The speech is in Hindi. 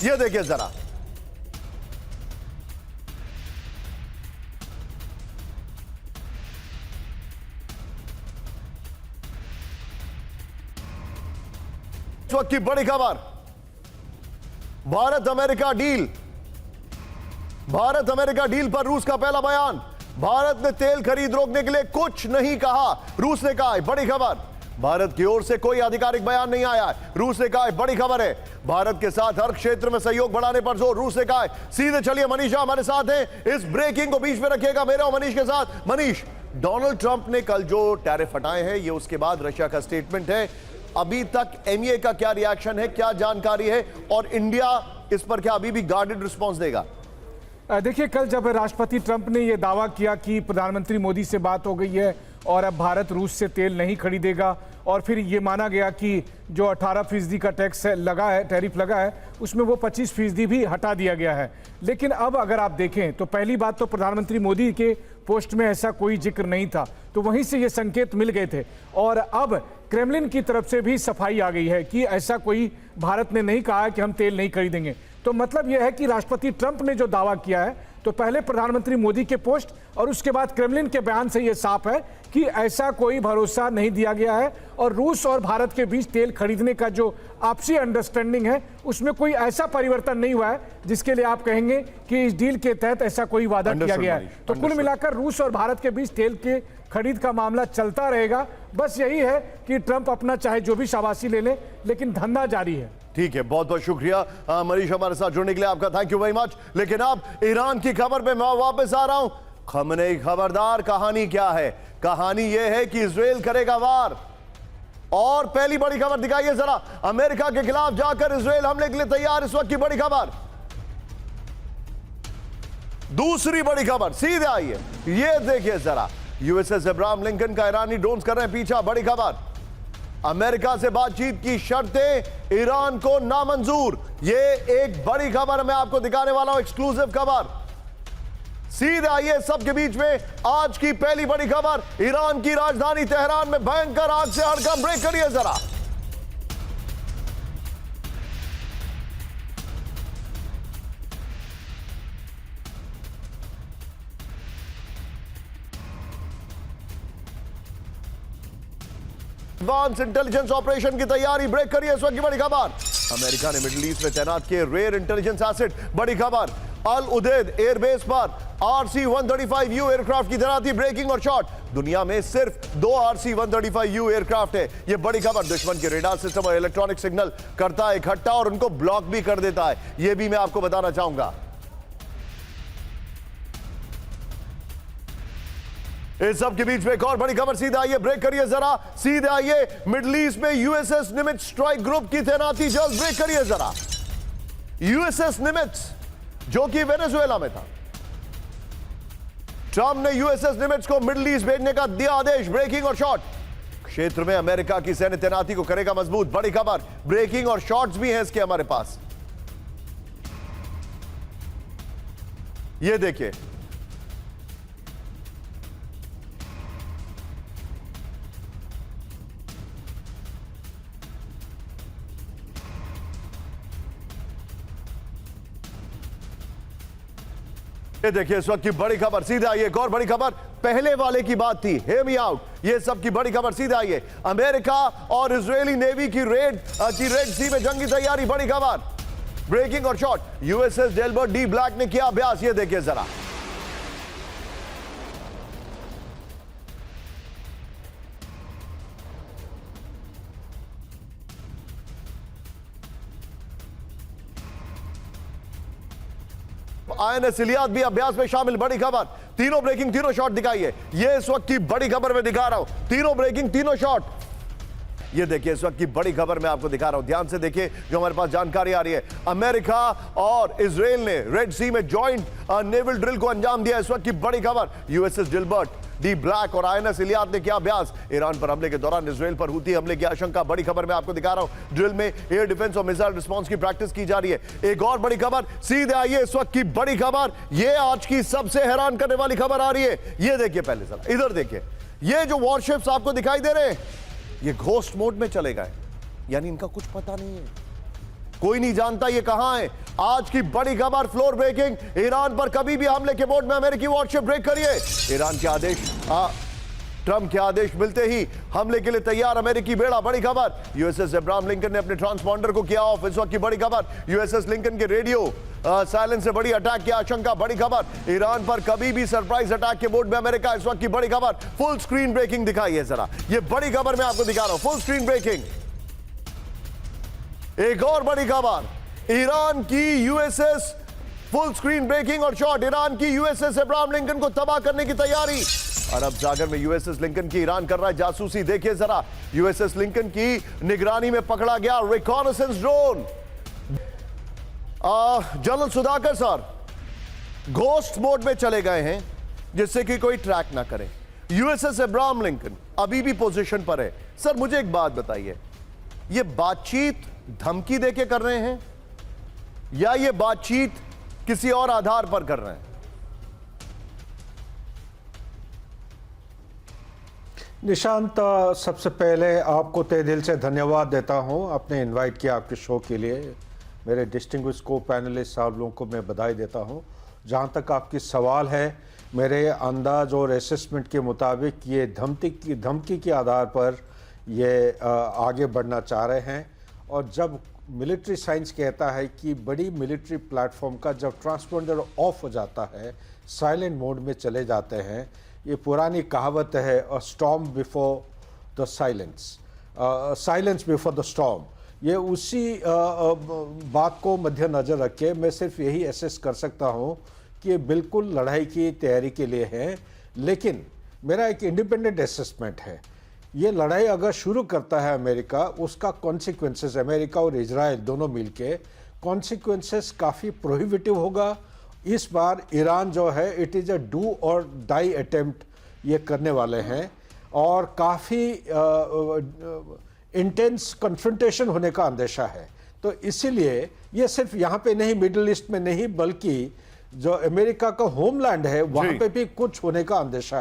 ये देखिए जरा, इस वक्त की बड़ी खबर, Bharat America deal, Bharat America deal पर रूस का पहला बयान। भारत ने तेल खरीद रोकने के लिए कुछ नहीं कहा, रूस ने कहा है। बड़ी खबर, भारत की ओर से कोई आधिकारिक बयान नहीं आया है, रूस ने कहा है। बड़ी खबर है, भारत के साथ हर क्षेत्र में सहयोग बढ़ाने पर जोर, रूस ने कहा है। सीधे चलिए, मनीषा हमारे साथ हैं, इस ब्रेकिंग को बीच में रखिएगा मेरे और मनीष के साथ। मनीष, डोनाल्ड ट्रंप ने कल जो टैरिफ हटाए हैं, ये उसके बाद रशिया का स्टेटमेंट है। अभी तक एमईए का क्या रिएक्शन है, क्या जानकारी है, और इंडिया इस पर क्या अभी भी गार्डेड रिस्पॉन्स देगा? देखिए, कल जब राष्ट्रपति ट्रंप ने यह दावा किया कि प्रधानमंत्री मोदी से बात हो गई है और अब भारत रूस से तेल नहीं खरीदेगा, और फिर ये माना गया कि जो 18% का टैक्स लगा है, टैरिफ लगा है, उसमें वो 25% भी हटा दिया गया है। लेकिन अब अगर आप देखें तो पहली बात तो प्रधानमंत्री मोदी के पोस्ट में ऐसा कोई जिक्र नहीं था, तो वहीं से ये संकेत मिल गए थे। और अब क्रेमलिन की तरफ से भी सफाई आ गई है कि ऐसा कोई भारत ने नहीं कहा है कि हम तेल नहीं खरीदेंगे। तो मतलब यह है कि राष्ट्रपति ट्रंप ने जो दावा किया है, तो पहले प्रधानमंत्री मोदी के पोस्ट और उसके बाद क्रेमलिन के बयान से यह साफ है कि ऐसा कोई भरोसा नहीं दिया गया है। और रूस और भारत के बीच तेल खरीदने का जो आपसी अंडरस्टैंडिंग है, उसमें कोई ऐसा परिवर्तन नहीं हुआ है जिसके लिए आप कहेंगे कि इस डील के तहत ऐसा कोई वादा किया गया है। तो कुल मिलाकर रूस और भारत के बीच तेल के खरीद का मामला चलता रहेगा। बस यही है कि ट्रंप अपना चाहे जो भी शाबाशी ले ले, लेकिन धंधा जारी है। ठीक है, बहुत बहुत शुक्रिया मनीष हमारे साथ जुड़ने के लिए, आपका थैंक यू वेरी मच। लेकिन अब ईरान की खबर पे मैं वापस आ रहा हूं। खमेनी खबरदार, कहानी क्या है? कहानी यह है कि इजराइल करेगा वार, और पहली बड़ी खबर दिखाइए जरा, अमेरिका के खिलाफ जाकर इजराइल हमले के लिए तैयार, इस वक्त की बड़ी खबर। दूसरी बड़ी खबर, सीधे आइए, ये देखिए जरा, यूएसएस अब्राहम लिंकन का ईरानी ड्रोन्स कर रहे हैं पीछा। बड़ी खबर, अमेरिका से बातचीत की शर्तें ईरान को नामंजूर। ये एक बड़ी खबर मैं आपको दिखाने वाला हूं, एक्सक्लूसिव खबर। सीधे आइए सबके बीच में आज की पहली बड़ी खबर, ईरान की राजधानी तेहरान में भयंकर आग से हड़कंप। ब्रेक करिए जरा, एडवांस इंटेलिजेंस ऑपरेशन की तैयारी। ब्रेक करिए इस वक्त की बड़ी खबर, अमेरिका ने मिडिल ईस्ट में तैनात किए रेयर इंटेलिजेंस एसेट। बड़ी खबर, अल उदैद एयरबेस पर RC-135U एयरक्राफ्ट की तैनाती। ब्रेकिंग और शॉट, दुनिया में सिर्फ 2 RC-135U एयरक्राफ्ट है। यह बड़ी खबर, दुश्मन के रेडार सिस्टम और इलेक्ट्रॉनिक सिग्नल करता है इकट्ठा और उनको ब्लॉक भी कर देता है। यह भी मैं आपको बताना चाहूंगा। इस सब के बीच में एक और बड़ी खबर, सीधे आइए, ब्रेक करिए जरा, सीधे आइए, मिडिल ईस्ट में यूएसएस निमित्ज स्ट्राइक ग्रुप की तैनाती जल्द। ब्रेक करिए जरा, यूएसएस निमित्ज जो कि वेनेजुएला में था, ट्रंप ने यूएसएस निमित्ज को मिडिल ईस्ट भेजने का दिया आदेश। ब्रेकिंग और शॉट, क्षेत्र में अमेरिका की सैन्य तैनाती को करेगा मजबूत। बड़ी खबर, ब्रेकिंग और शॉट्स भी हैं इसके हमारे पास, ये देखिए। ये देखिए इस वक्त की बड़ी खबर, सीधे आइए, एक और बड़ी खबर, पहले वाले की बात थी, हेयर मी आउट, ये सब की बड़ी खबर। सीधे आइए, अमेरिका और इजरायली नेवी की रेड सी में जंगी तैयारी। बड़ी खबर, ब्रेकिंग और shot, USS Delbert D black ने किया अभ्यास। ये देखिए जरा, INS इलियाद भी अभ्यास में शामिल। बड़ी खबर, तीनों ब्रेकिंग, तीनों शॉट दिखाइए। ये इस वक्त की बड़ी खबर मैं दिखा रहा हूं, तीनों ब्रेकिंग, तीनों शॉट। ये देखिए इस वक्त की बड़ी खबर मैं आपको दिखा रहा हूं, ध्यान से देखिए जो हमारे पास जानकारी आ रही है। अमेरिका और इजराइल ने रेड सी में जॉइंट नेवल ड्रिल को अंजाम दिया। इस वक्त की बड़ी खबर, यूएसएस डेल्बर्ट डी ब्लैक और INS इलियाद ने किया अभ्यास। ईरान पर हमले के दौरान इजराइल पर हूती हमले की आशंका। बड़ी खबर मैं आपको दिखा रहा हूं, ड्रिल में एयर डिफेंस और मिसाइल रिस्पांस की प्रैक्टिस की जा रही है। एक और बड़ी खबर, सीधे आइए, इस वक्त की बड़ी खबर, ये आज की सबसे हैरान करने वाली खबर आ रही है। ये देखिए, पहले जरा इधर देखिए, ये जो वॉरशिप्स आपको दिखाई दे रहे हैं, ये घोस्ट मोड में चले गए, यानी इनका कुछ पता नहीं है। कोई नहीं जानता ये कहां है। आज की बड़ी खबर, फ्लोर ब्रेकिंग, ईरान पर कभी भी हमले के बोर्ड में अमेरिकी वॉरशिप ब्रेक करिए। ईरान के आदेश, ट्रंप के आदेश मिलते ही हमले के लिए तैयार अमेरिकी बेड़ा। बड़ी खबर, यूएसएस अब्राहम लिंकन ने अपने ट्रांसपॉन्डर को किया ऑफ। इस वक्त की बड़ी खबर, यूएसएस लिंकन के रेडियो साइलेंस से बड़ी अटैक की आशंका। बड़ी खबर, ईरान पर कभी भी सरप्राइज अटैक के बोर्ड में अमेरिका। इस वक्त की बड़ी खबर, फुल स्क्रीन ब्रेकिंग दिखाई है जरा, ये बड़ी खबर मैं आपको दिखा रहा हूं, फुल स्क्रीन ब्रेकिंग। एक और बड़ी खबर, ईरान की यूएसएस, फुल स्क्रीन ब्रेकिंग और शॉट, ईरान की यूएसएस अब्राहम लिंकन को तबाह करने की तैयारी। अरब सागर में यूएसएस लिंकन की ईरान कर रहा है जासूसी। देखिए जरा, यूएसएस लिंकन की निगरानी में पकड़ा गया reconnaissance drone. General Sudhakar sir ghost mode में चले गए हैं जिससे कि कोई ट्रैक ना करे। यूएसएस अब्राहम लिंकन अभी भी पोजीशन पर है। सर मुझे एक बात बताइए, ये बातचीत धमकी देके कर रहे हैं या ये बातचीत किसी और आधार पर कर रहे हैं? निशांत, सबसे पहले आपको तहे दिल से धन्यवाद देता हूं, आपने इनवाइट किया आपके शो के लिए। मेरे डिस्टिंग्विश को पैनलिस्ट साहब लोगों को मैं बधाई देता हूं। जहां तक आपकी सवाल है, मेरे अंदाज और असेसमेंट के मुताबिक ये धमकी के आधार पर ये आगे बढ़ना चाह रहे हैं। और जब मिलिट्री साइंस कहता है कि बड़ी मिलिट्री प्लेटफॉर्म का जब ट्रांसपोंडर ऑफ हो जाता है, साइलेंट मोड में चले जाते हैं, ये पुरानी कहावत है, अ storm before the silence, silence before the storm. ये उसी बात को मद्देनजर रख के मैं सिर्फ यही एसेस कर सकता हूँ कि ये बिल्कुल लड़ाई की तैयारी के लिए है। लेकिन मेरा एक इंडिपेंडेंट असेसमेंट है, ये लड़ाई अगर शुरू करता है अमेरिका, उसका कॉन्सिक्वेंसेस अमेरिका और इजराइल दोनों मिलके कॉन्सिक्वेंसेस काफ़ी प्रोहिबिटिव होगा। इस बार ईरान जो है, इट इज़ अ डू और डाई अटेम्प्ट ये करने वाले हैं और काफ़ी इंटेंस कन्फ्रंटेशन होने का अंदेशा है। तो इसीलिए ये सिर्फ यहाँ पे नहीं, मिडिल ईस्ट में नहीं, बल्कि जो अमेरिका का होमलैंड है वहाँ पे भी कुछ होने का अंदेशा